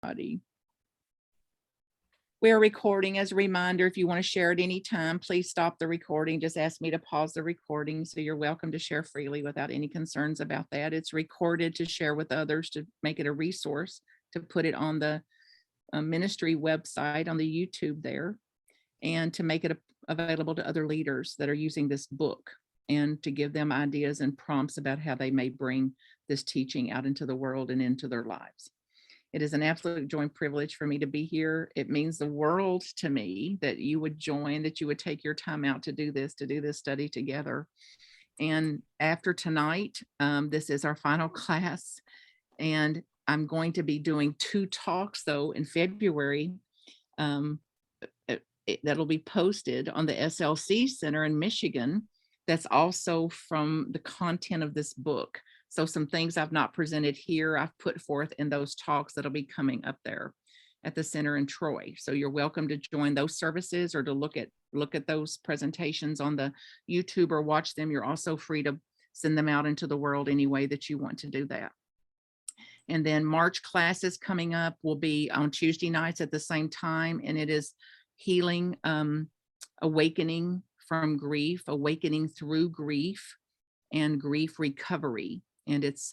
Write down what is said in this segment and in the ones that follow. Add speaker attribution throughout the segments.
Speaker 1: We are recording. As a reminder, if you want to share at any time, please stop the recording. Just ask me to pause the recording. So you're welcome to share freely without any concerns about that. It's recorded to share with others, to make it a resource, to put it on the ministry website, on the YouTube there, and to make it available to other leaders that are using this book, and to give them ideas and prompts about how they may bring this teaching out into the world and into their lives. It is an absolute joy and privilege for me to be here. It means the world to me that you would join, that you would take your time out to do this study together. And after tonight, this is our final class, and I'm going to be doing 2 talks though in February that'll be posted on the SLC Center in Michigan. That's also from the content of this book. So some things I've not presented here, I've put forth in those talks that'll be coming up there at the center in Troy. So you're welcome to join those services, or to look at those presentations on the YouTube or watch them. You're also free to send them out into the world any way that you want to do that. And then March classes coming up will be on Tuesday nights at the same time, and it is healing, awakening from grief, awakening through grief, and grief recovery. And it's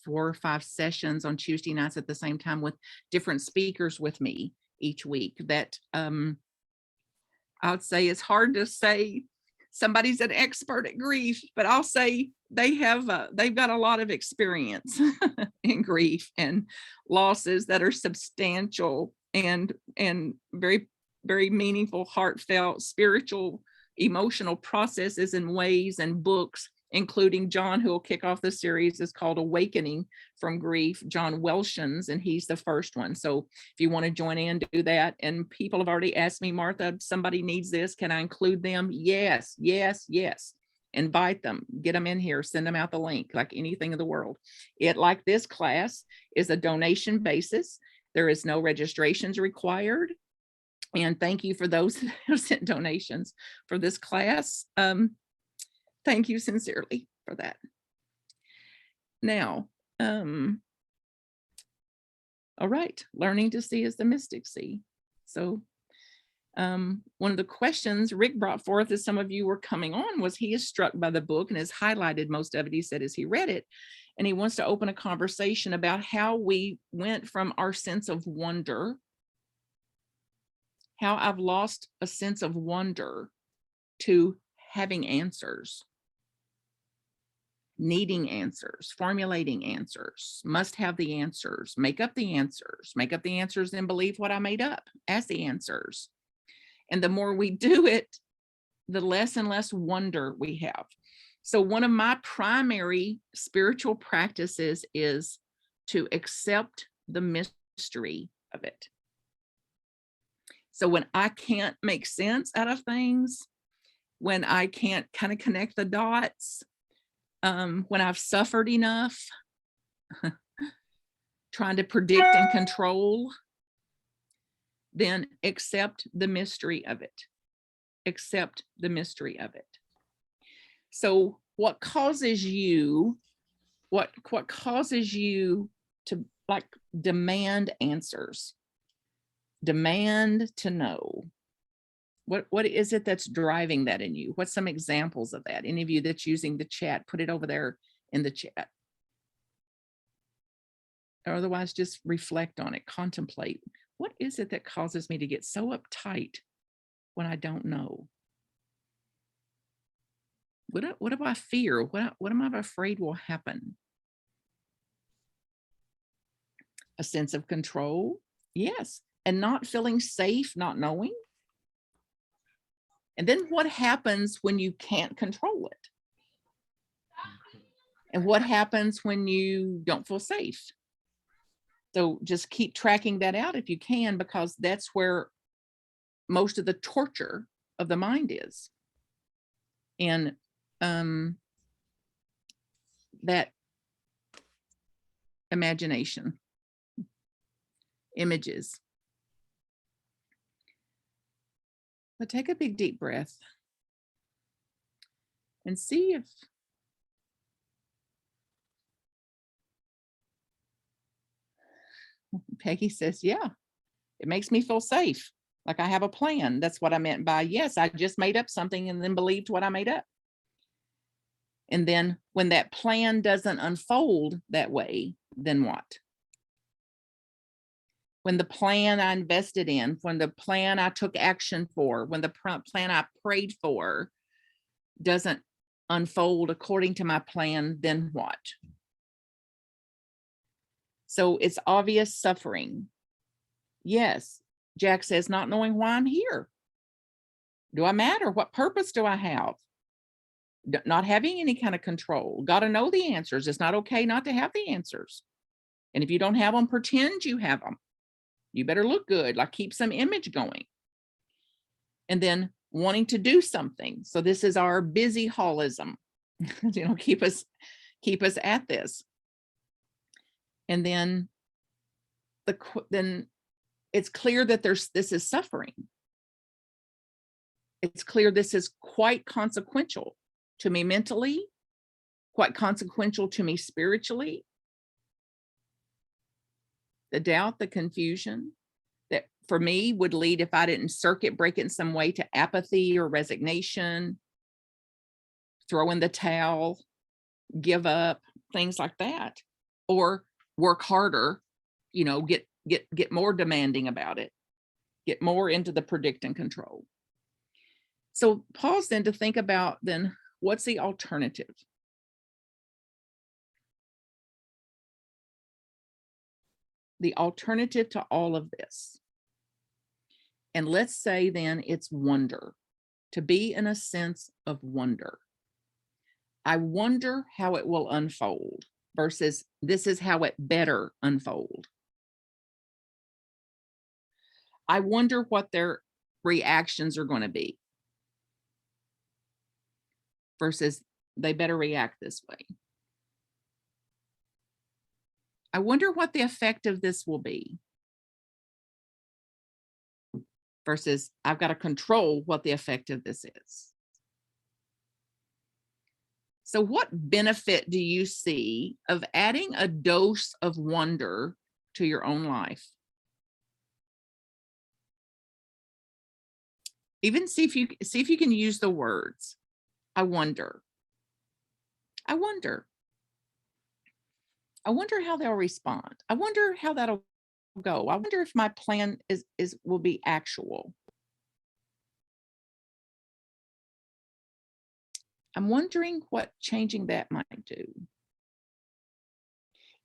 Speaker 1: 4 or 5 sessions on Tuesday nights at the same time, with different speakers with me each week. That I would say it's hard to say somebody's an expert at grief, but I'll say they've got a lot of experience in grief and losses that are substantial and very, very meaningful, heartfelt, spiritual, emotional processes and ways, and books, including John, who will kick off the series, is called Awakening from Grief, John Welshon's, and he's the first one. So if you want to join in, do that. And people have already asked me, Martha, somebody needs this, can I include them? Yes, yes, yes. Invite them, get them in here, send them out the link, like anything in the world. It, like this class, is a donation basis. There is no registrations required. And thank you for those that have sent donations for this class. Thank you sincerely for that. Now, all right, learning to see as the mystics see. So one of the questions Rick brought forth as some of you were coming on was, he is struck by the book and has highlighted most of it, he said, as he read it. And he wants to open a conversation about how we went from our sense of wonder, how I've lost a sense of wonder, to having answers, needing answers, formulating answers, must have the answers, make up the answers and believe what I made up as the answers. And the more we do it, the less and less wonder we have. So one of my primary spiritual practices is to accept the mystery of it. So when I can't make sense out of things, when I can't kind of connect the dots, when I've suffered enough trying to predict and control, then accept the mystery of it. Accept the mystery of it. So what causes you to like demand answers, demand to know? What is it that's driving that in you? What's some examples of that? Any of you that's using the chat, put it over there in the chat. Or otherwise, just reflect on it, contemplate. What is it that causes me to get so uptight when I don't know? What do I fear? What am I afraid will happen? A sense of control? Yes. And not feeling safe, not knowing. And then what happens when you can't control it? And what happens when you don't feel safe? So just keep tracking that out if you can, because that's where most of the torture of the mind is. And that imagination, images. But take a big deep breath and see if Peggy says, yeah, it makes me feel safe. Like I have a plan. That's what I meant by, yes, I just made up something and then believed what I made up. And then when that plan doesn't unfold that way, then what? When the plan I invested in, when the plan I took action for, when the plan I prayed for doesn't unfold according to my plan, then what? So it's obvious suffering. Yes, Jack says, not knowing why I'm here. Do I matter? What purpose do I have? Not having any kind of control. Got to know the answers. It's not okay not to have the answers. And if you don't have them, pretend you have them. You better look good, like keep some image going. And then wanting to do something. So this is our busy holism, keep us at this. And then then it's clear that this is suffering. It's clear this is quite consequential to me mentally, quite consequential to me spiritually. The doubt, the confusion that for me would lead, if I didn't circuit break it in some way, to apathy or resignation, throw in the towel, give up, things like that, or work harder, get more demanding about it, get more into the predict and control. So pause then to think about then what's the alternative? The alternative to all of this. And let's say then it's wonder, to be in a sense of wonder. I wonder how it will unfold versus this is how it better unfold. I wonder what their reactions are going to be versus they better react this way. I wonder what the effect of this will be versus I've got to control what the effect of this is. So what benefit do you see of adding a dose of wonder to your own life? Even see if you can use the words. I wonder. I wonder. I wonder how they'll respond. I wonder how that'll go. I wonder if my plan will be actual. I'm wondering what changing that might do.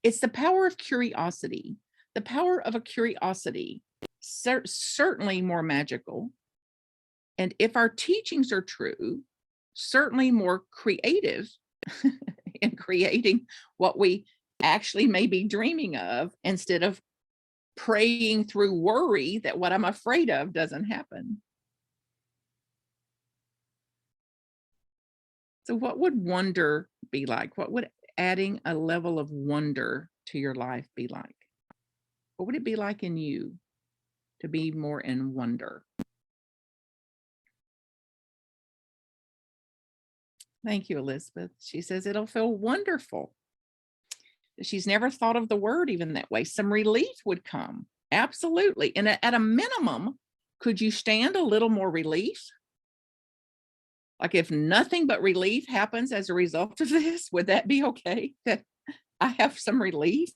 Speaker 1: It's the power of curiosity. The power of a curiosity, certainly more magical. And if our teachings are true, certainly more creative in creating what we actually may be dreaming of, instead of praying through worry that what I'm afraid of doesn't happen. So what would wonder be like? What would adding a level of wonder to your life be like? What would it be like in you to be more in wonder? Thank you, Elizabeth. She says it'll feel wonderful. She's never thought of the word even that way. Some relief would come. Absolutely. And at a minimum, could you stand a little more relief? Like if nothing but relief happens as a result of this, would that be okay? That I have some relief,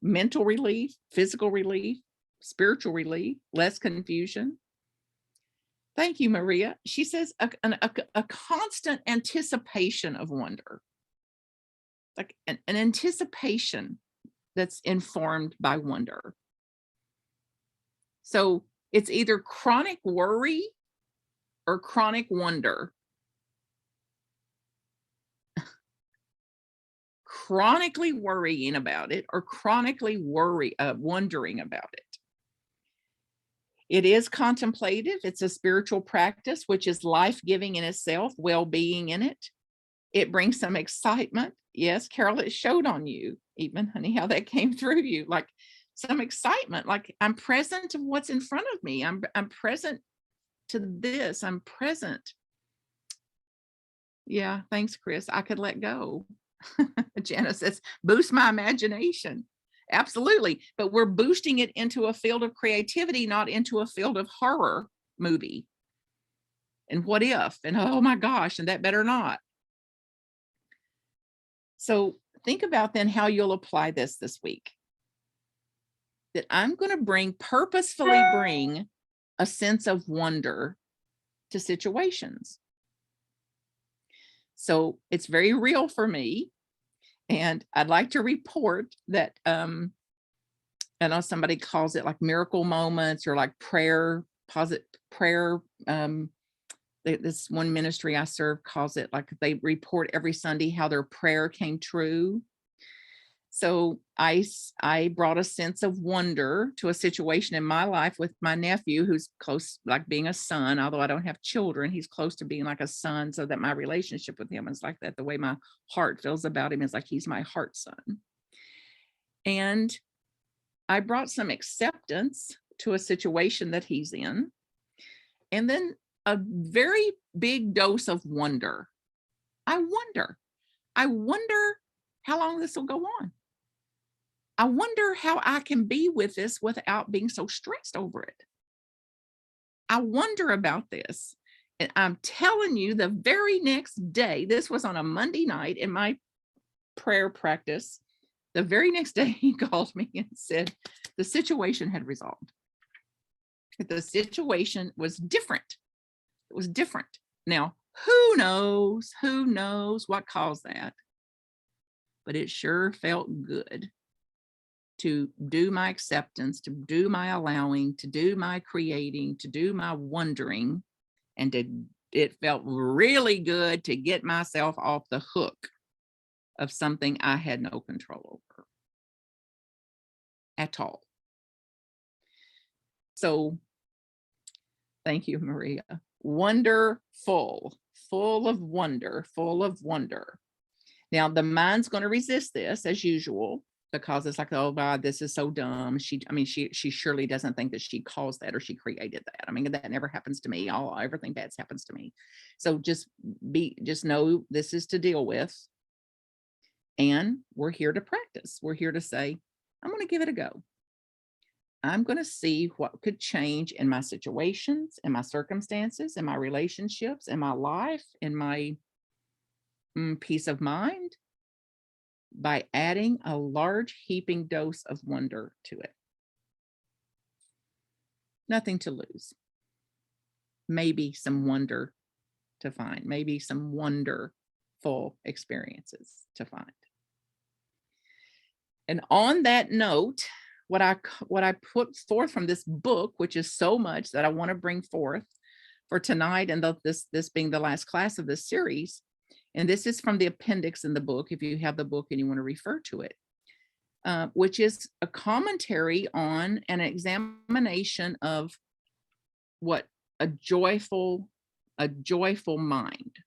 Speaker 1: mental relief, physical relief, spiritual relief, less confusion. Thank you, Maria. She says a constant anticipation of wonder, like an anticipation that's informed by wonder. So it's either chronic worry or chronic wonder. Chronically worrying about it or chronically wondering about it. It is contemplative. It's a spiritual practice, which is life-giving in itself, well-being in it. It brings some excitement. Yes, Carol, it showed on you, even, honey, how that came through you, like some excitement, like I'm present to what's in front of me. I'm present to this. I'm present. Yeah, thanks, Chris. I could let go. Janice says, boost my imagination. Absolutely. But we're boosting it into a field of creativity, not into a field of horror movie. And what if? And oh my gosh, and that better not. So think about then how you'll apply this week. That I'm going to purposefully bring a sense of wonder to situations. So it's very real for me. And I'd like to report that I know somebody calls it like miracle moments or like positive prayer. This one ministry I serve calls it like they report every Sunday how their prayer came true. So I brought a sense of wonder to a situation in my life with my nephew, who's close, like being a son, although I don't have children, he's close to being like a son, so that my relationship with him is like that. The way my heart feels about him is like he's my heart son. And I brought some acceptance to a situation that he's in, and then a very big dose of wonder. I wonder how long this will go on. I wonder how I can be with this without being so stressed over it. I wonder about this. And I'm telling you, the very next day, this was on a Monday night in my prayer practice. The very next day, he called me and said the situation had resolved. The situation was different. It was different. Now, who knows what caused that? But it sure felt good to do my acceptance, to do my allowing, to do my creating, to do my wondering. And it felt really good to get myself off the hook of something I had no control over at all. So thank you, Maria. Wonderful, full of wonder, full of wonder. Now the mind's going to resist this as usual, because it's like, oh God, this is so dumb. She surely doesn't think that she caused that or she created that. I mean, that never happens to me. Everything bad happens to me. So just know this is to deal with. And we're here to practice. We're here to say, I'm going to give it a go. I'm going to see what could change in my situations, in my circumstances, in my relationships, in my life, in my peace of mind, by adding a large heaping dose of wonder to it. Nothing to lose. Maybe some wonder to find, maybe some wonderful experiences to find. And on that note, what I put forth from this book, which is so much that I want to bring forth for tonight, and this being the last class of this series, and this is from the appendix in the book, if you have the book and you want to refer to it, which is a commentary on an examination of what a joyful mind.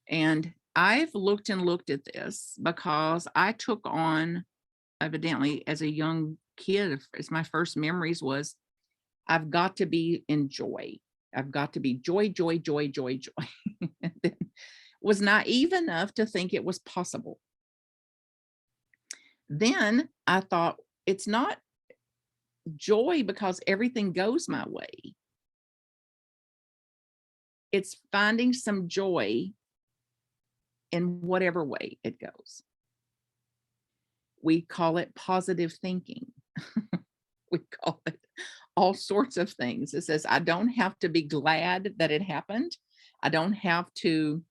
Speaker 1: And I've looked at this because I took on, evidently as a young kid, as my first memories was, I've got to be in joy. I've got to be joy. And then was naive enough to think it was possible. Then I thought, it's not joy because everything goes my way. It's finding some joy in whatever way it goes. We call it positive thinking. We call it all sorts of things. It says, I don't have to be glad that it happened. I don't have to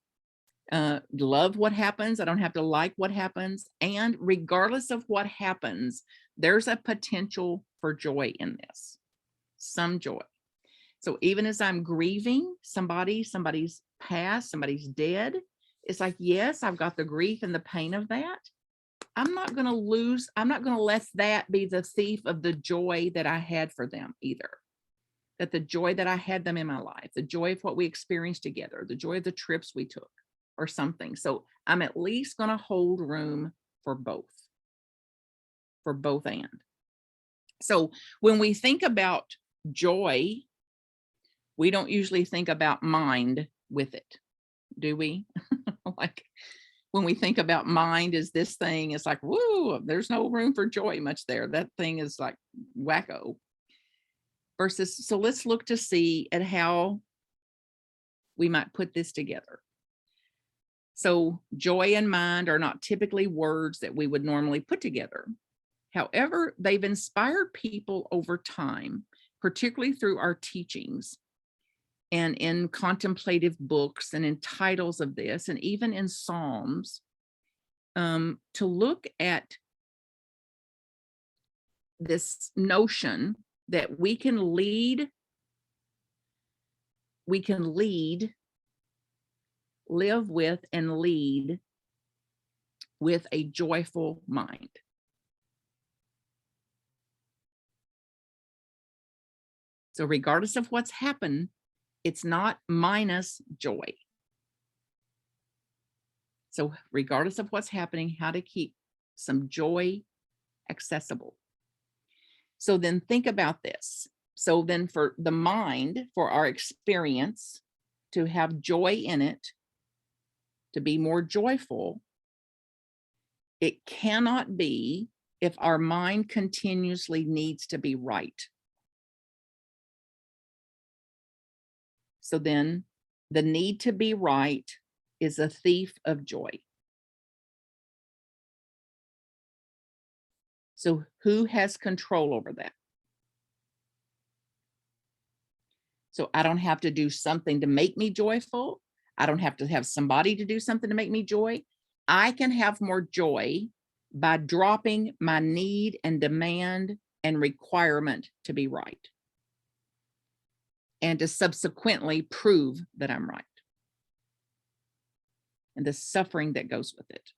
Speaker 1: love what happens. I don't have to like what happens. And regardless of what happens, there's a potential for joy in this, some joy. So even as I'm grieving somebody's passed, somebody's dead, it's like, yes, I've got the grief and the pain of that. I'm not going to let that be the thief of the joy that I had for them either. That the joy that I had them in my life, the joy of what we experienced together, the joy of the trips we took or something. So I'm at least going to hold room for both and. So when we think about joy, we don't usually think about mind with it, do we? Like, when we think about mind as this thing, it's like, woo, there's no room for joy much there. That thing is like wacko. Versus, so let's look to see at how we might put this together. So joy and mind are not typically words that we would normally put together. However, they've inspired people over time, particularly through our teachings and in contemplative books and in titles of this, and even in Psalms, to look at this notion that we can lead, live with, and lead with a joyful mind. So regardless of what's happened, it's not minus joy. So regardless of what's happening, how to keep some joy accessible. So then think about this. So then for the mind, for our experience to have joy in it, to be more joyful, it cannot be if our mind continuously needs to be right. So then the need to be right is a thief of joy. So who has control over that? So I don't have to do something to make me joyful. I don't have to have somebody to do something to make me joy. I can have more joy by dropping my need and demand and requirement to be right, and to subsequently prove that I'm right, and the suffering that goes with it.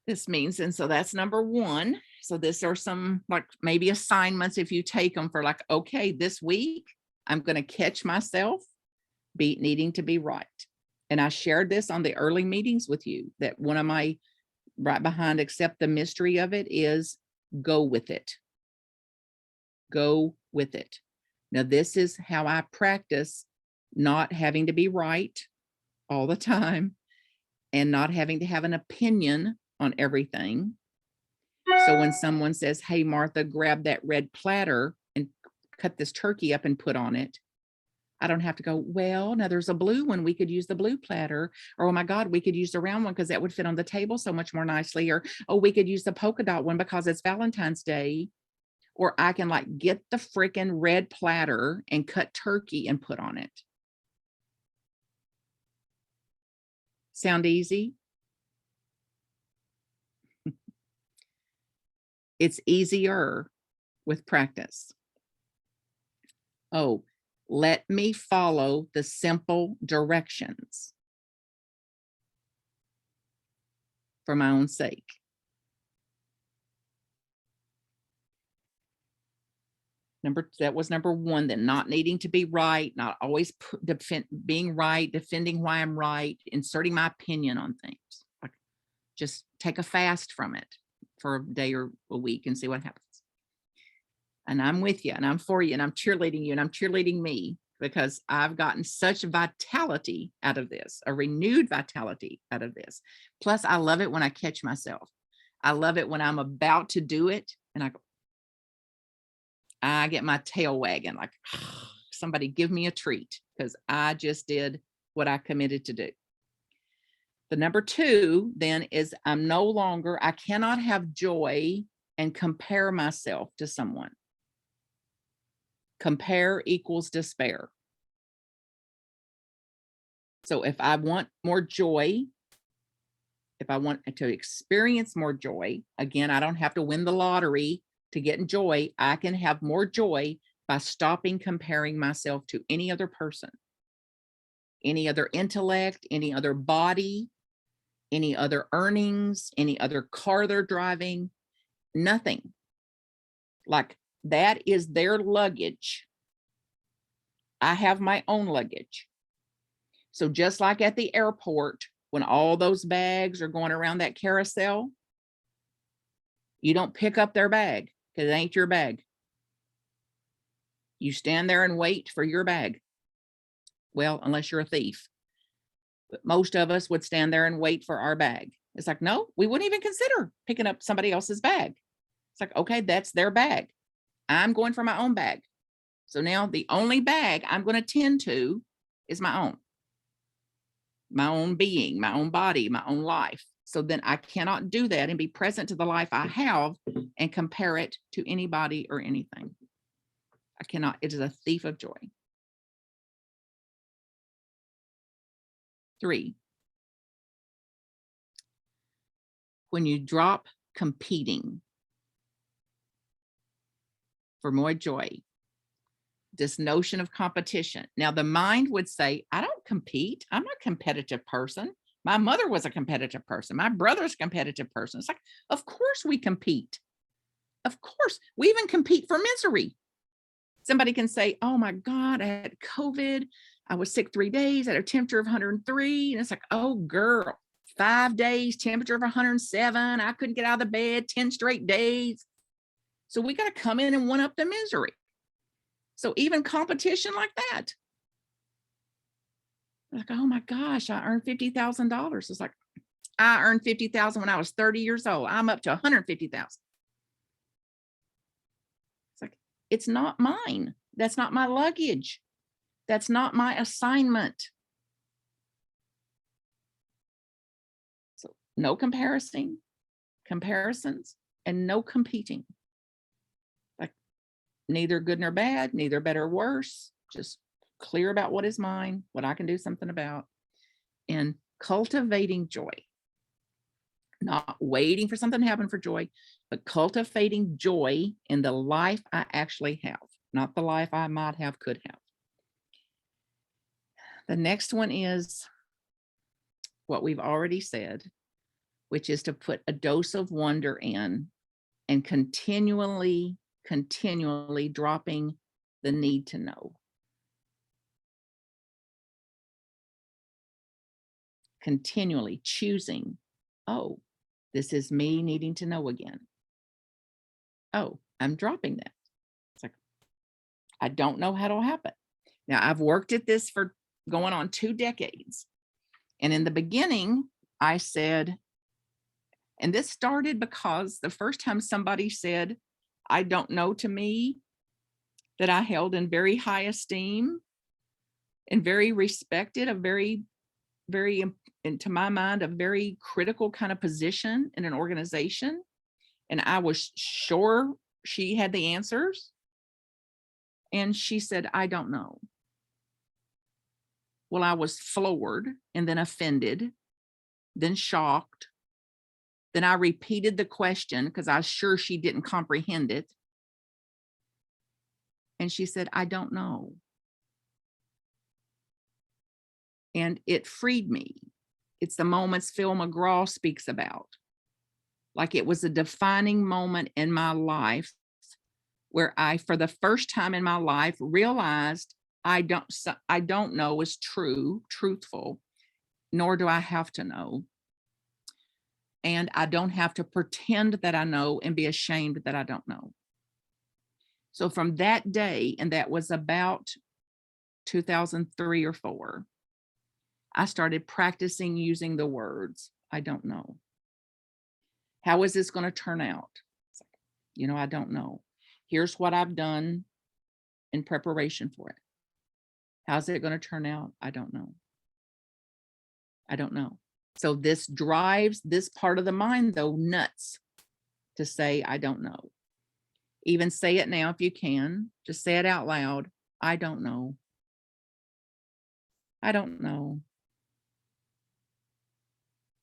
Speaker 1: This means, and so that's number one. So this are some like maybe assignments if you take them for like, okay, this week I'm going to catch myself needing to be right. And I shared this on the early meetings with you, that one of my right behind accept the mystery of it is go with it. Go with it. Now, this is how I practice not having to be right all the time and not having to have an opinion on everything. So when someone says, hey, Martha, grab that red platter and cut this turkey up and put on it, I don't have to go, well, now there's a blue one. We could use the blue platter. Or, oh my God, we could use the round one because that would fit on the table so much more nicely. Or, oh, we could use the polka dot one because it's Valentine's Day. Or I can like get the freaking red platter and cut turkey and put on it. Sound easy? It's easier with practice. Oh, let me follow the simple directions for my own sake. That was number one, then not needing to be right, not always being right, defending why I'm right, inserting my opinion on things. Like just take a fast from it for a day or a week and see what happens. And I'm with you and I'm for you and I'm cheerleading you and I'm cheerleading me, because I've gotten such vitality out of this, a renewed vitality out of this. Plus, I love it when I catch myself. I love it when I'm about to do it and I get my tail wagging like, somebody give me a treat, because I just did what I committed to do. The number two then is I cannot have joy and compare myself to someone. Compare equals despair. So if I want more joy, if I want to experience more joy, again, I don't have to win the lottery to get joy. I can have more joy by stopping comparing myself to any other person, any other intellect, any other body, any other earnings, any other car they're driving, nothing. Like that is their luggage. I have my own luggage. So just like at the airport, when all those bags are going around that carousel, you don't pick up their bag because it ain't your bag. You stand there and wait for your bag. Well, unless you're a thief. But most of us would stand there and wait for our bag. It's like, no, we wouldn't even consider picking up somebody else's bag. It's like, okay, that's their bag. I'm going for my own bag. So now the only bag I'm going to tend to is my own being, my own body, my own life. So then I cannot do that and be present to the life I have and compare it to anybody or anything. I cannot. It is a thief of joy. 3, when you drop competing for more joy, this notion of competition. Now, the mind would say, I don't compete. I'm not a competitive person. My mother was a competitive person. My brother's a competitive person. It's like, of course we compete. Of course. We even compete for misery. Somebody can say, oh my God, I had COVID. I was sick 3 days, I had a temperature of 103. And it's like, oh girl, 5 days, temperature of 107. I couldn't get out of the bed 10 straight days. So we got to come in and one up the misery. So even competition like that. Like, oh my gosh, I earned $50,000. It's like, I earned $50,000 when I was 30 years old. I'm up to 150,000. It's like, it's not mine. That's not my luggage. That's not my assignment. So no comparisons, and no competing. Like neither good nor bad, neither better or worse, just clear about what is mine, what I can do something about, and cultivating joy. Not waiting for something to happen for joy, but cultivating joy in the life I actually have, not the life I might have, could have. The next one is what we've already said, which is to put a dose of wonder in and continually dropping the need to know. Continually choosing, oh, this is me needing to know again. Oh, I'm dropping that. It's like, I don't know how it'll happen. Now, I've worked at this for going on 2 decades. And in the beginning, I said, and this started because the first time somebody said, I don't know to me, that I held in very high esteem and very respected, a very, and to my mind, a very critical kind of position in an organization. And I was sure she had the answers. And she said, I don't know. Well, I was floored and then offended, then shocked. Then I repeated the question because I was sure she didn't comprehend it. And she said, I don't know. And it freed me. It's the moments Phil McGraw speaks about. Like it was a defining moment in my life where I, for the first time in my life, realized I don't know is truthful, nor do I have to know. And I don't have to pretend that I know and be ashamed that I don't know. So from that day, and that was about 2003 or 4, I started practicing using the words, I don't know. How is this going to turn out? I don't know. Here's what I've done in preparation for it. How's it going to turn out? I don't know. I don't know. So this drives this part of the mind, though, nuts to say, I don't know. Even say it now if you can. Just say it out loud. I don't know. I don't know.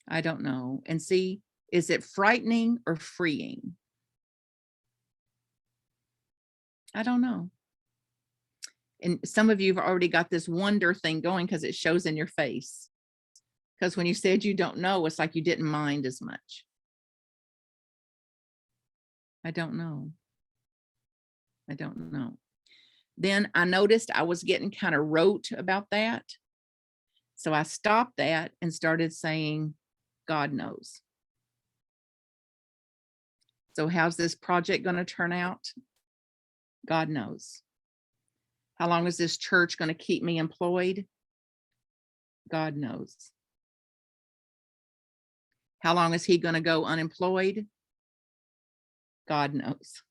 Speaker 1: I don't know. And see, is it frightening or freeing? I don't know. And some of you have already got this wonder thing going because it shows in your face. Because when you said you don't know, it's like you didn't mind as much. I don't know. I don't know. Then I noticed I was getting kind of rote about that. So I stopped that and started saying, God knows. So how's this project going to turn out? God knows. How long is this church going to keep me employed? God knows. How long is he going to go unemployed? God knows.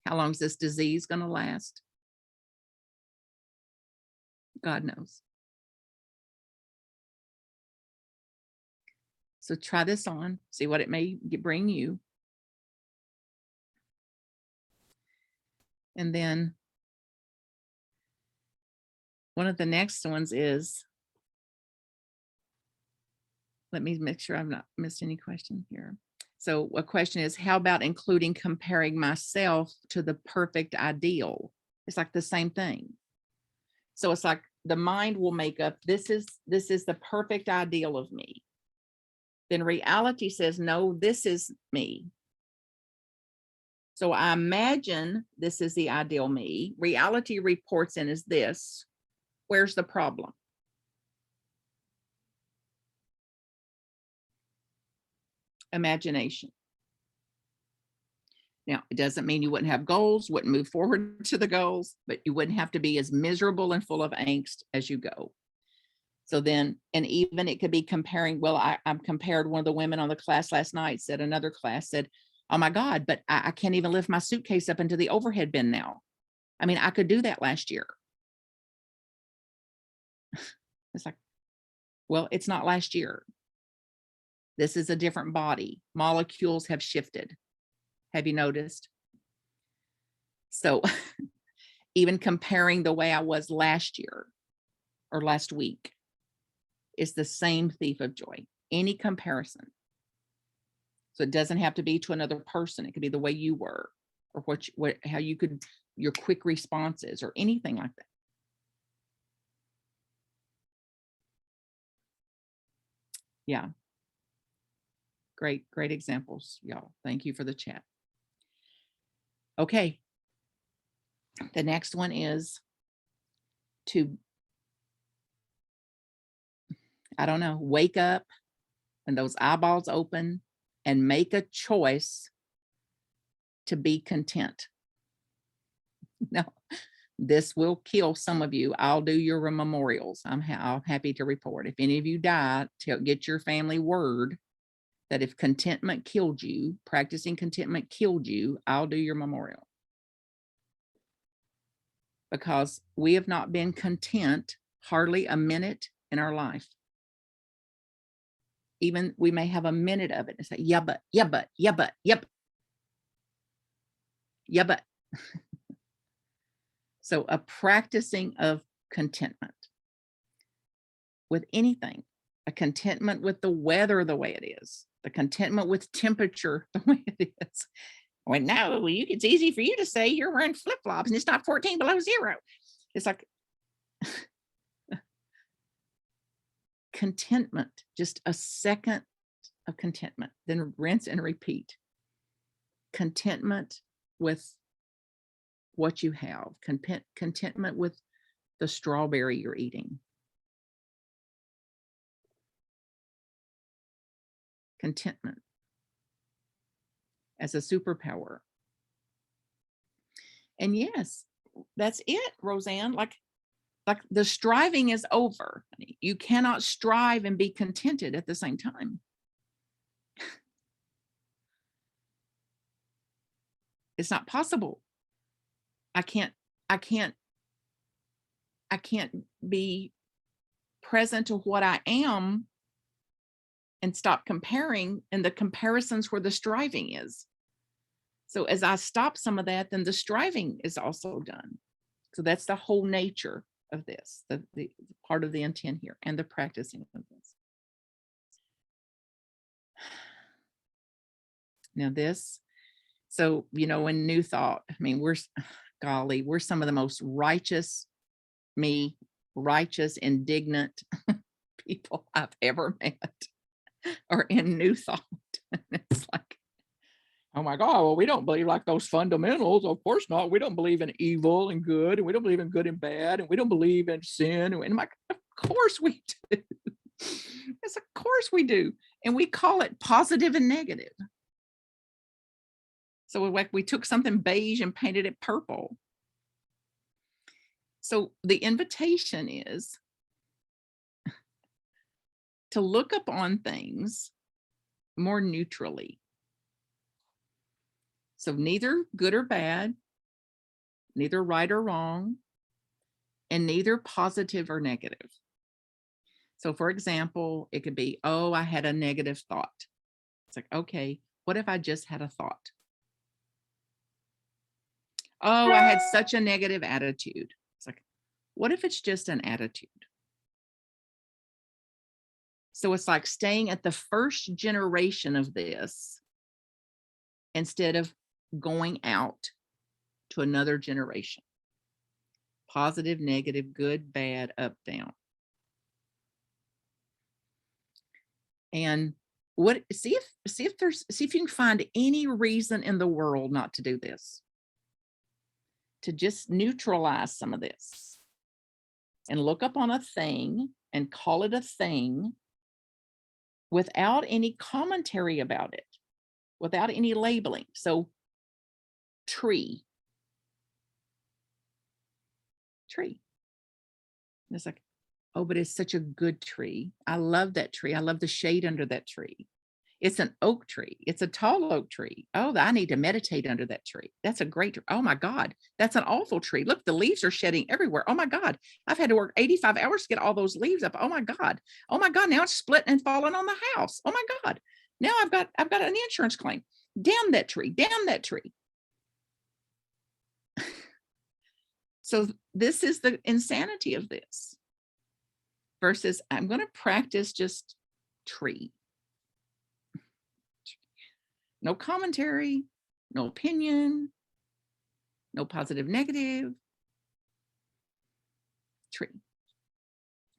Speaker 1: How long is this disease going to last? God knows. So try this on, see what it may bring you. And then one of the next ones is, let me make sure I've not missed any question here. So a question is, how about including comparing myself to the perfect ideal? It's like the same thing. So it's like the mind will make up, this is the perfect ideal of me. Then reality says, no, this is me. So I imagine this is the ideal me. Reality reports in as this. Where's the problem? Imagination. Now, it doesn't mean you wouldn't have goals, wouldn't move forward to the goals, but you wouldn't have to be as miserable and full of angst as you go. So then, and even it could be comparing, well, I'm compared, one of the women on the class last night said, another class said, oh my God, but I can't even lift my suitcase up into the overhead bin now. I mean, I could do that last year. It's like, well, it's not last year. This is a different body. Molecules have shifted. Have you noticed? So even comparing the way I was last year or last week is the same thief of joy. Any comparison. So it doesn't have to be to another person. It could be the way you were, or how you could, your quick responses, or anything like that. Yeah. Great examples, y'all. Thank you for the chat. Okay. The next one is to, I don't know, wake up and those eyeballs open and make a choice to be content. Now, this will kill some of you. I'll do your memorials. I'm happy to report. If any of you die, get your family word that if contentment killed you, practicing contentment killed you, I'll do your memorial. Because we have not been content hardly a minute in our life. Even we may have a minute of it and say, yeah, but, yeah, but, yeah, but, yep. Yeah, but. So a practicing of contentment with anything, a contentment with the weather the way it is, the contentment with temperature the way it is. Well, no, it's easy for you to say you're wearing flip-flops and it's not 14 below zero. It's like contentment, just a second of contentment, then rinse and repeat. Contentment with what you have, contentment with the strawberry you're eating. Contentment as a superpower. And yes, that's it, Roseanne. Like the striving is over. You cannot strive and be contented at the same time. It's not possible. I can't be present to what I am and stop comparing, and the comparisons where the striving is. So as I stop some of that, then the striving is also done. So that's the whole nature of this, the part of the intent here and the practicing of this. Now this, so, you know, in New Thought, I mean, we're some of the most righteous, indignant people I've ever met are in New Thought. It's like, oh my God, well, we don't believe like those fundamentals. Of course not. We don't believe in evil and good, and we don't believe in good and bad, and we don't believe in sin. And I'm like, of course we do. Yes, of course we do. And we call it positive and negative. So like we took something beige and painted it purple. So the invitation is to look upon things more neutrally. So neither good or bad, neither right or wrong, and neither positive or negative. So for example, it could be, oh, I had a negative thought. It's like, okay, what if I just had a thought? Oh, I had such a negative attitude. It's like, what if it's just an attitude? So it's like staying at the first generation of this instead of going out to another generation. Positive, negative, good, bad, up, down. And see if you can find any reason in the world not to do this, to just neutralize some of this and look up on a thing and call it a thing without any commentary about it, without any labeling. So tree. And it's like, oh, but it's such a good tree. I love that tree. I love the shade under that tree. It's an oak tree. It's a tall oak tree. Oh, I need to meditate under that tree. That's a great tree. Oh my God, that's an awful tree. Look, the leaves are shedding everywhere. Oh my God, I've had to work 85 hours to get all those leaves up. Oh my God. Oh my God, now it's splitting and falling on the house. Oh my God. Now I've got an insurance claim. Damn that tree. Damn that tree. So this is the insanity of this versus I'm going to practice just tree. No commentary, no opinion, no positive, negative. Tree.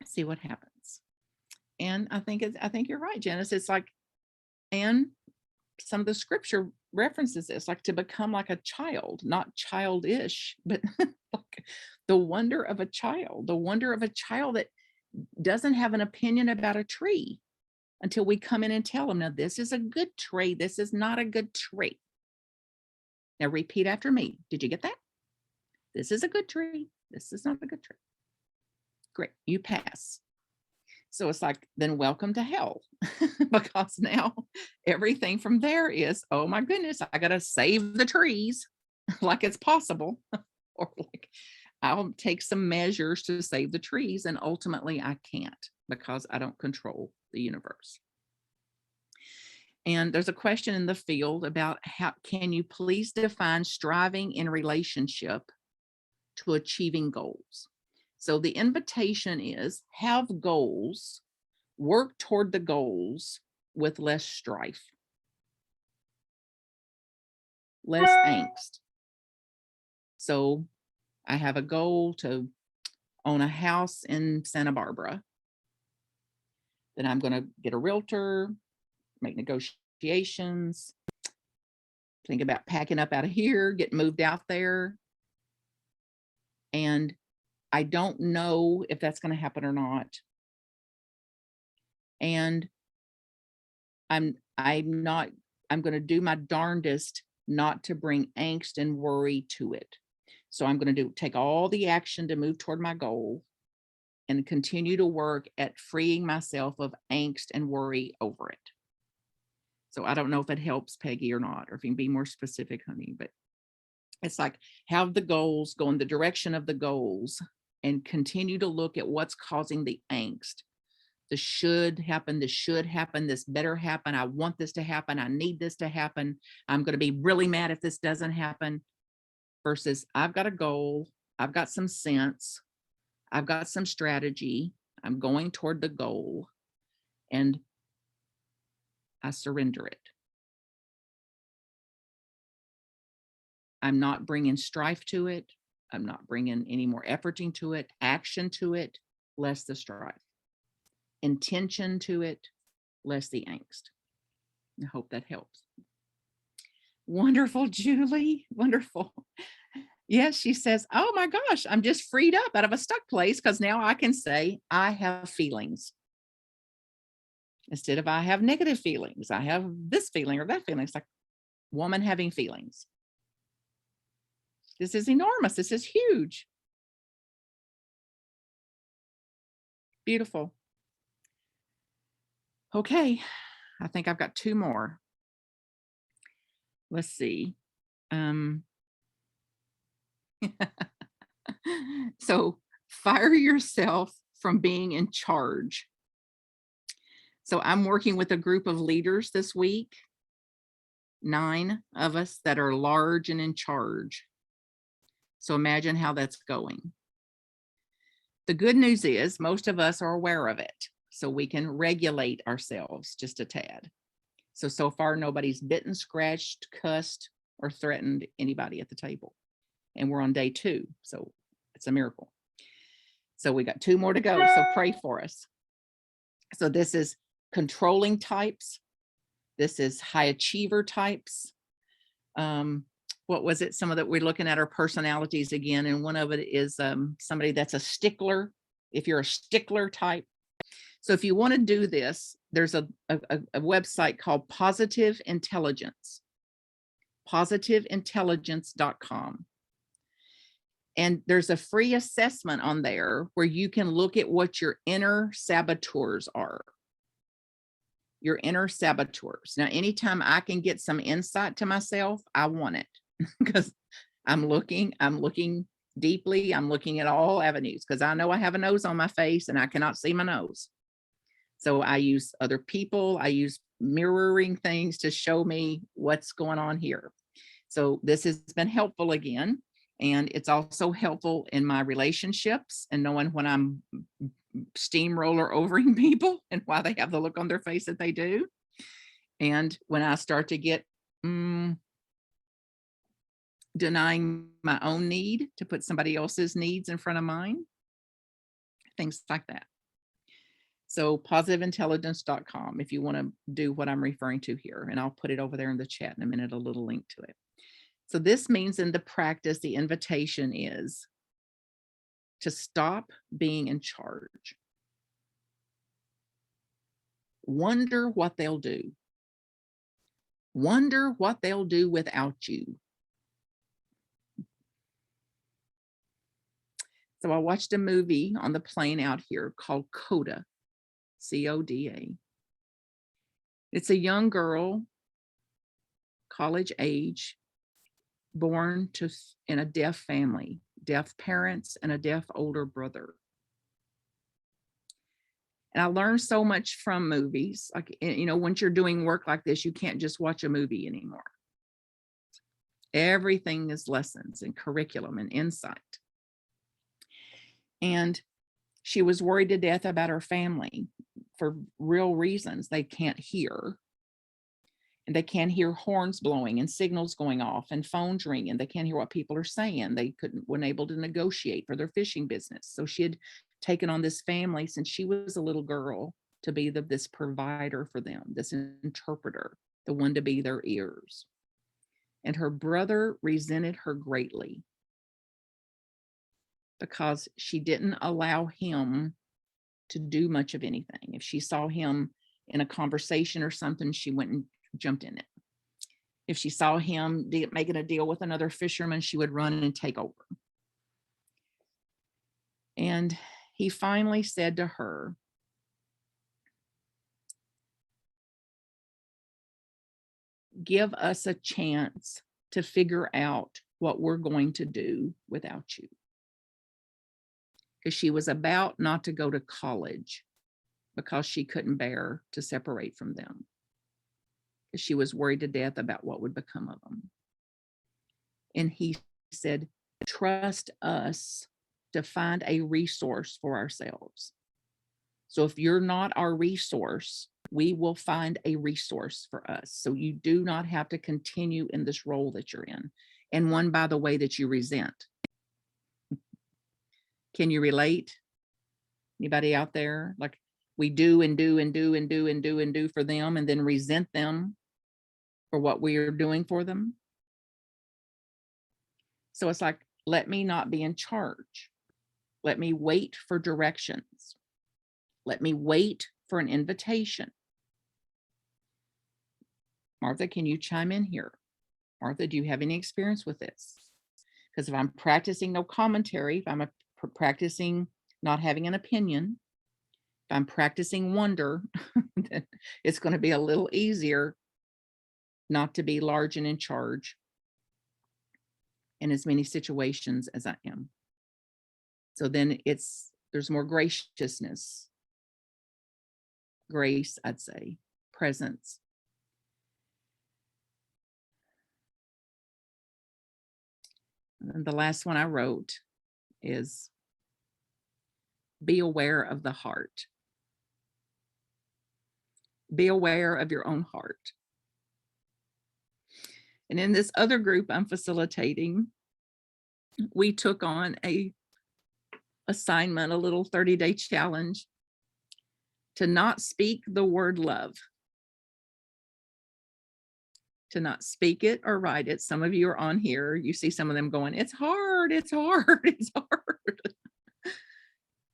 Speaker 1: See what happens. And I think you're right, Janice. It's like, and some of the scripture references this, like to become like a child, not childish, but like the wonder of a child, that doesn't have an opinion about a tree until we come in and tell them, now this is a good tree, this is not a good tree. Now repeat after me. Did you get that? This is a good tree. This is not a good tree. Great, you pass. So it's like, then welcome to hell, because now everything from there is, oh my goodness, I got to save the trees like it's possible. Or like, I'll take some measures to save the trees. And ultimately I can't, because I don't control the universe. And there's a question in the field about how can you please define striving in relationship to achieving goals? So the invitation is have goals, work toward the goals with less strife, less angst. So I have a goal to own a house in Santa Barbara. Then I'm going to get a realtor, make negotiations, think about packing up out of here, get moved out there. And I don't know if that's going to happen or not. And I'm going to do my darndest not to bring angst and worry to it. So I'm going to take all the action to move toward my goal and continue to work at freeing myself of angst and worry over it. So I don't know if it helps, Peggy, or not, or if you can be more specific, honey, but it's like have the goals, go in the direction of the goals, and continue to look at what's causing the angst. This should happen, this better happen, I want this to happen, I need this to happen, I'm going to be really mad if this doesn't happen, versus I've got a goal, I've got some sense, I've got some strategy, I'm going toward the goal, and I surrender it. I'm not bringing strife to it. I'm not bringing any more efforting to it, action to it, less the strife, intention to it, less the angst. I hope that helps. Wonderful, Julie. Wonderful. Yes, she says, oh my gosh, I'm just freed up out of a stuck place because now I can say I have feelings. Instead of I have negative feelings, I have this feeling or that feeling. It's like woman having feelings. This is enormous. This is huge. Beautiful. Okay. I think I've got two more. Let's see. Um, so fire yourself from being in charge. So I'm working with a group of leaders this week, 9 of us that are large and in charge. So imagine how that's going. The good news is most of us are aware of it, so we can regulate ourselves just a tad. So far, nobody's bitten, scratched, cussed, or threatened anybody at the table. And we're on day 2, so it's a miracle. So we got 2 more to go, so pray for us. So this is controlling types. This is high achiever types. What was it? Some of that we're looking at our personalities again, and one of it is somebody that's a stickler. If you're a stickler type. So if you want to do this, there's a website called Positive Intelligence, positiveintelligence.com. And there's a free assessment on there where you can look at what your inner saboteurs are. Your inner saboteurs. Now, anytime I can get some insight to myself, I want it because I'm looking deeply. I'm looking at all avenues because I know I have a nose on my face and I cannot see my nose. So I use other people. I use mirroring things to show me what's going on here. So this has been helpful again. And it's also helpful in my relationships and knowing when I'm steamroller overing people and why they have the look on their face that they do. And when I start to get denying my own need to put somebody else's needs in front of mine, things like that. So positiveintelligence.com if you want to do what I'm referring to here, and I'll put it over there in the chat in a minute, a little link to it. So this means in the practice, the invitation is to stop being in charge. Wonder what they'll do. Wonder what they'll do without you. So I watched a movie on the plane out here called Coda, C-O-D-A. It's a young girl, college age, born to in a deaf family, deaf parents and a deaf older brother. And I learned so much from movies. Like, you know, once you're doing work like this, you can't just watch a movie anymore. Everything is lessons and curriculum and insight. And she was worried to death about her family for real reasons. They can't hear. And they can't hear horns blowing and signals going off and phones ringing. They can't hear what people are saying. They weren't able to negotiate for their fishing business. So she had taken on this family since she was a little girl to be this provider for them, this interpreter, the one to be their ears. And her brother resented her greatly because she didn't allow him to do much of anything. If she saw him in a conversation or something, she went and jumped in it. If she saw him making a deal with another fisherman, she would run and take over. And he finally said to her, give us a chance to figure out what we're going to do without you. Because she was about not to go to college because she couldn't bear to separate from them. Because she was worried to death about what would become of them. And he said, trust us to find a resource for ourselves. So if you're not our resource, we will find a resource for us. So you do not have to continue in this role that you're in. And one, by the way, that you resent. Can you relate? Anybody out there? Like we do and do and do and do and do and do for them and then resent them for what we are doing for them. So it's like, let me not be in charge. Let me wait for directions. Let me wait for an invitation. Martha, can you chime in here? Martha, do you have any experience with this? Because if I'm practicing no commentary, if I'm practicing not having an opinion, If I'm practicing wonder, then it's going to be a little easier not to be large and in charge in as many situations as I am. So then there's more graciousness, grace, I'd say, presence. And the last one I wrote is be aware of the heart. Be aware of your own heart. And in this other group I'm facilitating, we took on a assignment, a little 30-day challenge to not speak the word love. To not speak it or write it. Some of you are on here. You see some of them going, it's hard, it's hard, it's hard.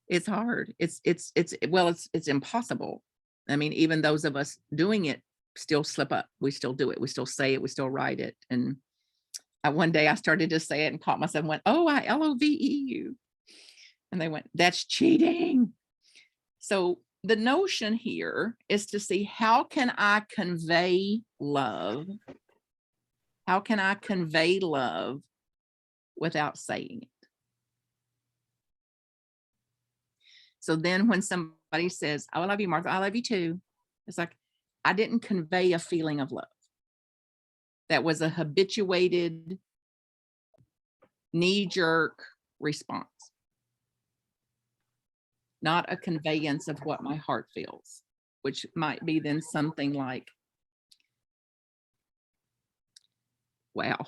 Speaker 1: It's hard. It's impossible. I mean, even those of us doing it still slip up. We still do it. We still say it. We still write it. And one day I started to say it and caught myself and went, oh, I LOVEU. And they went, that's cheating. So the notion here is to see, how can I convey love? How can I convey love without saying it? So then when somebody says, I love you, Martha, I love you too, it's like, I didn't convey a feeling of love. That was a habituated, knee-jerk response. Not a conveyance of what my heart feels, which might be then something like, wow,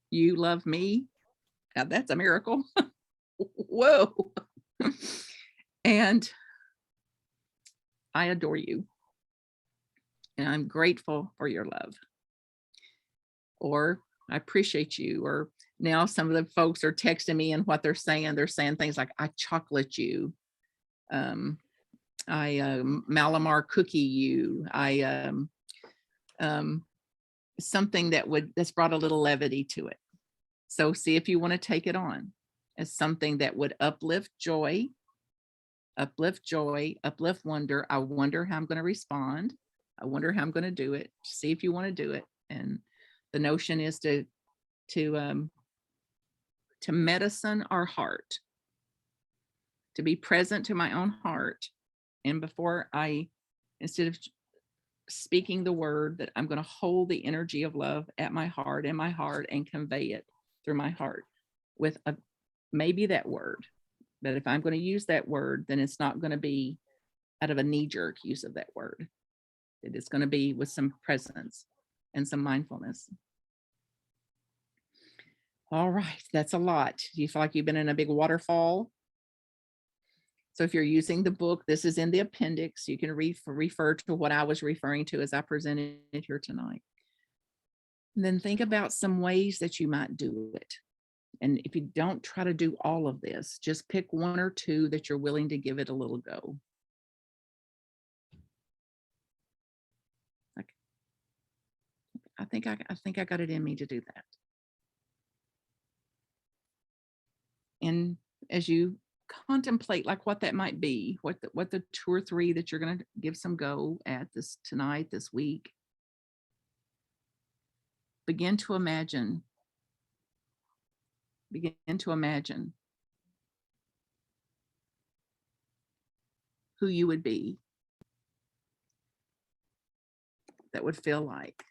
Speaker 1: you love me? Now that's a miracle. Whoa. And I adore you. And I'm grateful for your love. Or I appreciate you. Or now some of the folks are texting me, and what they're saying things like, I chocolate you. I Malamar cookie you. I something that's brought a little levity to it. So see if you want to take it on as something that would uplift joy, uplift wonder. I wonder how I'm going to respond. I wonder how I'm going to do it. See if you want to do it. And the notion is to medicine our heart, to be present to my own heart. And before instead of speaking the word, that I'm going to hold the energy of love at my heart, in my heart, and convey it through my heart with maybe that word. But if I'm going to use that word, then it's not going to be out of a knee-jerk use of that word. It is going to be with some presence and some mindfulness. All right, that's a lot. Do you feel like you've been in a big waterfall? So if you're using the book, this is in the appendix. You can refer to what I was referring to as I presented it here tonight. And then think about some ways that you might do it. And if you don't try to do all of this, just pick one or two that you're willing to give it a little go. Like, I think I got it in me to do that. And as you contemplate like what that might be, what the 2 or 3 that you're going to give some go at this week, begin to imagine who you would be that would feel like.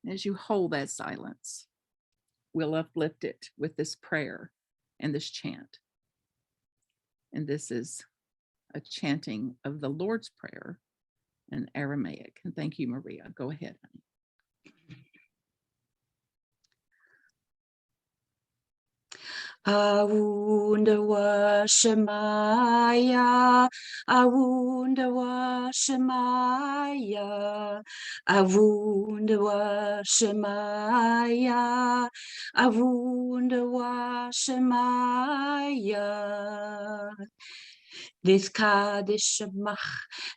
Speaker 1: As you hold that silence, we'll uplift it with this prayer and this chant. And this is a chanting of the Lord's Prayer in Aramaic. And thank you, Maria. Go ahead, honey.
Speaker 2: Awundawa Shemaya, Awundawa Shemaya, Awundawa Shemaya, Awundawa Shemaya. Niskadishmach,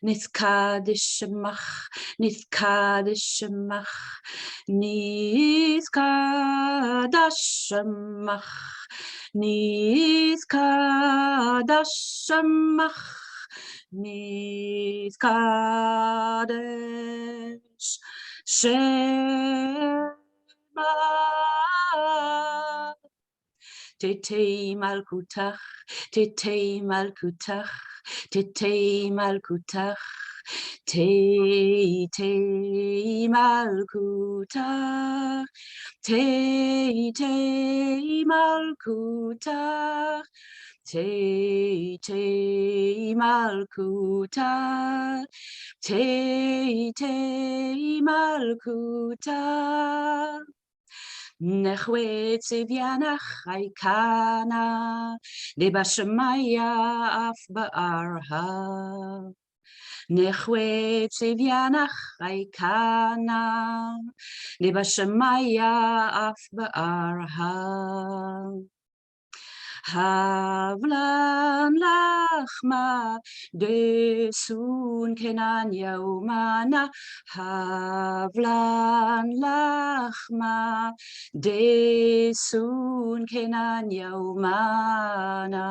Speaker 2: Niskadishmach, Niskadishmach, Niskadashmach, Niskadashmach, Niskadesh Shema. Tete malkutach, Tete malkutach, Tete malkutach, Tete malkutach, Tete malkutach, Tete malkutach, Tete malkutach. Nechwe tzivianach haikana, Debashemaya af ba'arha. Nechwe tzivianach haikana, Debashemaya af ba'arha. Havlan lachma de sun kenan yaumana. Havlan lachma de sun kenan yaumana.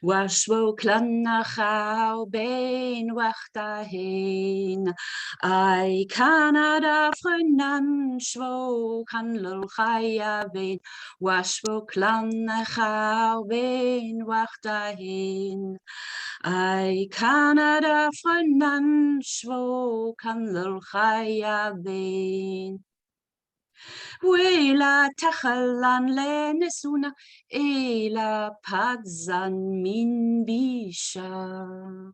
Speaker 2: Washwo klannachau bein wachtahin. I Canada frunan shwo kan lul chaya bein. Washwo klannachau bein wachtahin. I Canada frunan shwo kan lul chaya bein. Wela tachalan lenesuna ela padzan min bisha.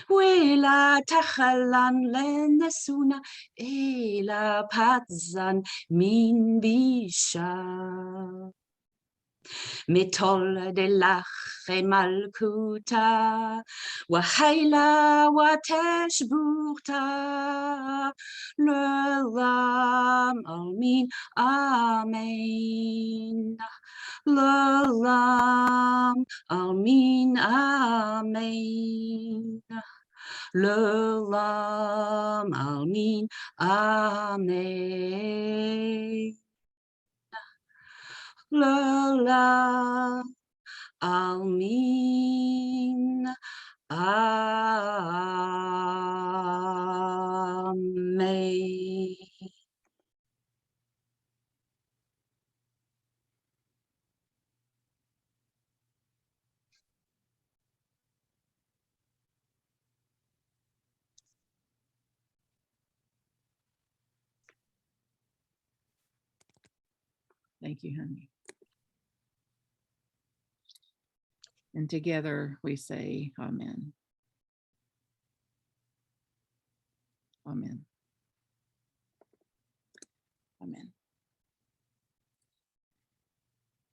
Speaker 2: Wela tachalan lenesuna ela padzan min bisha. Mitol de lache malkuta, wahaila watesh burta, lelam amin, amen. Lelam amin, amen. Lelam amin, amen. Lelam amin, amen.
Speaker 1: Thank you, honey. And together we say, Amen. Amen. Amen.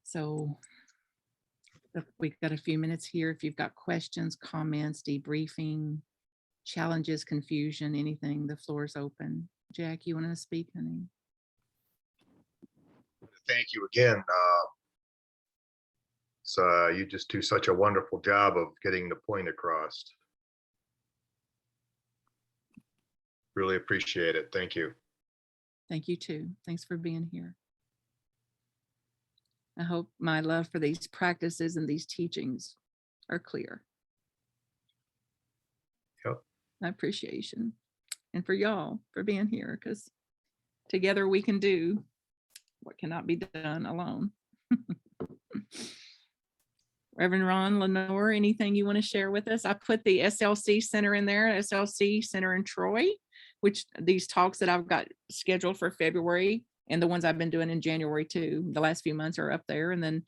Speaker 1: So we've got a few minutes here. If you've got questions, comments, debriefing, challenges, confusion, anything, the floor is open. Jack, you want to speak, honey?
Speaker 3: Thank you again. You just do such a wonderful job of getting the point across. Really appreciate it. Thank you.
Speaker 1: Thank you too. Thanks for being here. I hope my love for these practices and these teachings are clear.
Speaker 3: Yep.
Speaker 1: My appreciation. And for y'all for being here, because together we can do what cannot be done alone. Reverend Ron, Lenore, anything you want to share with us? I put the SLC Center in there, SLC Center in Troy, which these talks that I've got scheduled for February and the ones I've been doing in January too. The last few months are up there. And then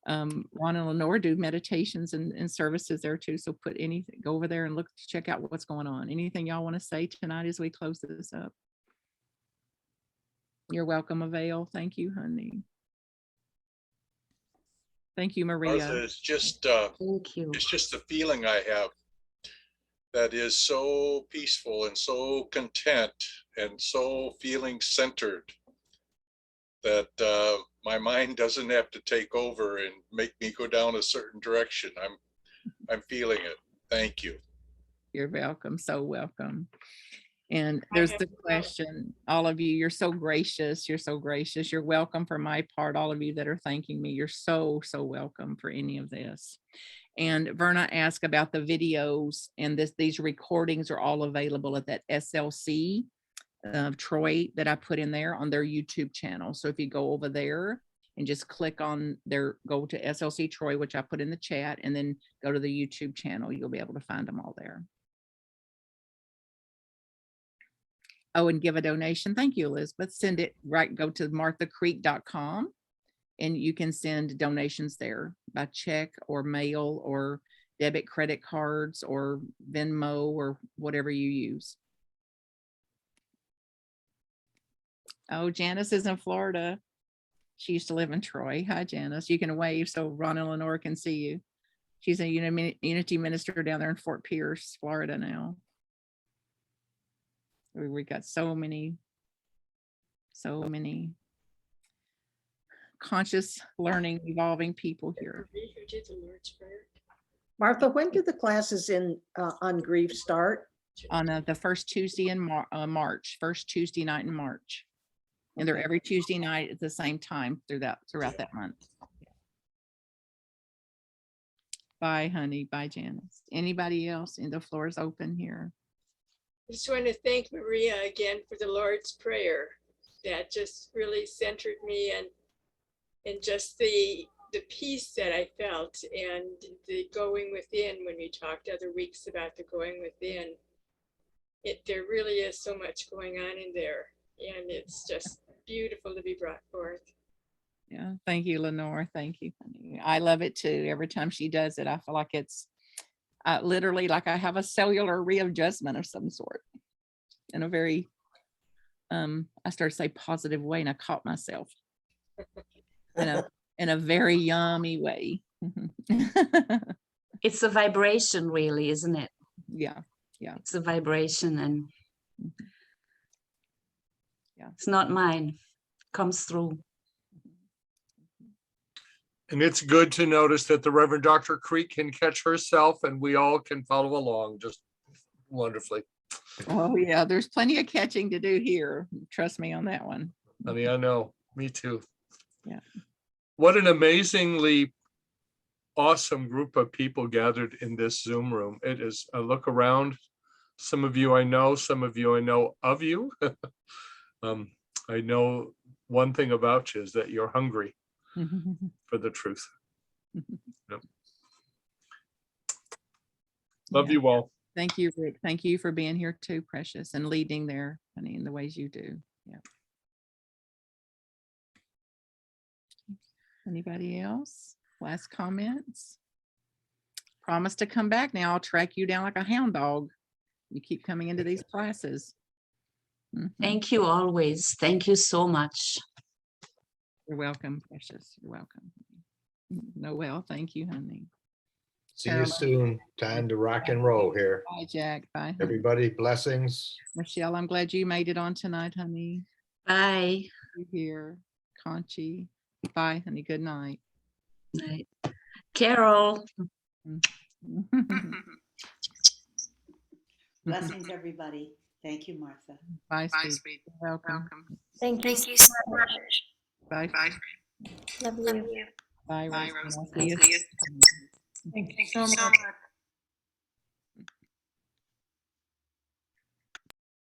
Speaker 1: Ron and Lenore do meditations and services there too. So put anything, go over there and look, check out what's going on. Anything y'all want to say tonight as we close this up? You're welcome, Avail. Thank you, honey. Thank you, Maria.
Speaker 4: Martha, it's just
Speaker 2: Thank you.
Speaker 4: it's just the feeling I have that is so peaceful and so content and so feeling centered that my mind doesn't have to take over and make me go down a certain direction. I'm feeling it. Thank you.
Speaker 1: You're welcome. So welcome. And there's the question, all of you, you're so gracious. You're so gracious. You're welcome for my part. All of you that are thanking me, you're so, so welcome for any of this. And Verna asked about the videos, and these recordings are all available at that SLC of Troy that I put in there on their YouTube channel. So if you go over there and just click on go to SLC Troy, which I put in the chat, and then go to the YouTube channel, you'll be able to find them all there. Oh, and give a donation. Thank you, Elizabeth. Send it go to marthacreek.com and you can send donations there by check or mail or debit credit cards or Venmo or whatever you use. Oh, Janice is in Florida. She used to live in Troy. Hi, Janice. You can wave so Ron and Lenore can see you. She's a Unity minister down there in Fort Pierce, Florida now. We got so many conscious learning, evolving people here.
Speaker 5: Martha, when do the classes on grief start?
Speaker 1: On the first Tuesday in March, first Tuesday night in March. And they're every Tuesday night at the same time throughout that month. Bye, honey. Bye, Janice. Anybody else? And the floor is open here.
Speaker 6: I just want to thank Maria again for the Lord's Prayer. That just really centered me, and just the peace that I felt, and the going within when we talked other weeks about the going within. There really is so much going on in there, and it's just beautiful to be brought forth.
Speaker 1: Yeah, thank you, Lenore. Thank you, honey. I love it too. Every time she does it, I feel like it's literally like I have a cellular readjustment of some sort in a very, I started to say positive way, and I caught myself in a very yummy way.
Speaker 2: It's a vibration, really, isn't it?
Speaker 1: Yeah. Yeah.
Speaker 2: It's a vibration, and
Speaker 1: yeah,
Speaker 2: it's not mine. Comes through.
Speaker 7: And it's good to notice that the Reverend Dr. Creek can catch herself and we all can follow along just wonderfully.
Speaker 1: Oh yeah, there's plenty of catching to do here. Trust me on that one.
Speaker 7: Honey, I know, me too.
Speaker 1: Yeah.
Speaker 7: What an amazingly awesome group of people gathered in this Zoom room. It is a look around. Some of you I know, some of you I know of you. I know one thing about you is that you're hungry for the truth. Yep. Love
Speaker 1: Yeah.
Speaker 7: you all.
Speaker 1: Thank you, Rick. Thank you for being here too, Precious, and leading there, honey, in the ways you do. Yeah. Anybody else? Last comments? Promise to come back now. I'll track you down like a hound dog. You keep coming into these classes. Mhm.
Speaker 2: Thank you always. Thank you so much.
Speaker 1: You're welcome, Precious. You're welcome. Noel, thank you, honey.
Speaker 3: See you
Speaker 1: Carolyn.
Speaker 3: soon. Time to rock and roll here.
Speaker 1: Bye, Jack. Bye, honey.
Speaker 3: Everybody, blessings.
Speaker 1: Michelle, I'm glad you made it on tonight, honey.
Speaker 2: Bye.
Speaker 1: You here. Conchi. Bye, honey. Good night.
Speaker 2: Night. Carol.
Speaker 8: Blessings, everybody. Thank you, Martha.
Speaker 1: Bye, sweet. You're welcome.
Speaker 9: Thank you so much.
Speaker 1: Bye.
Speaker 9: Love you.
Speaker 1: Bye, Rosie. I'll see you.
Speaker 9: Thank you so much.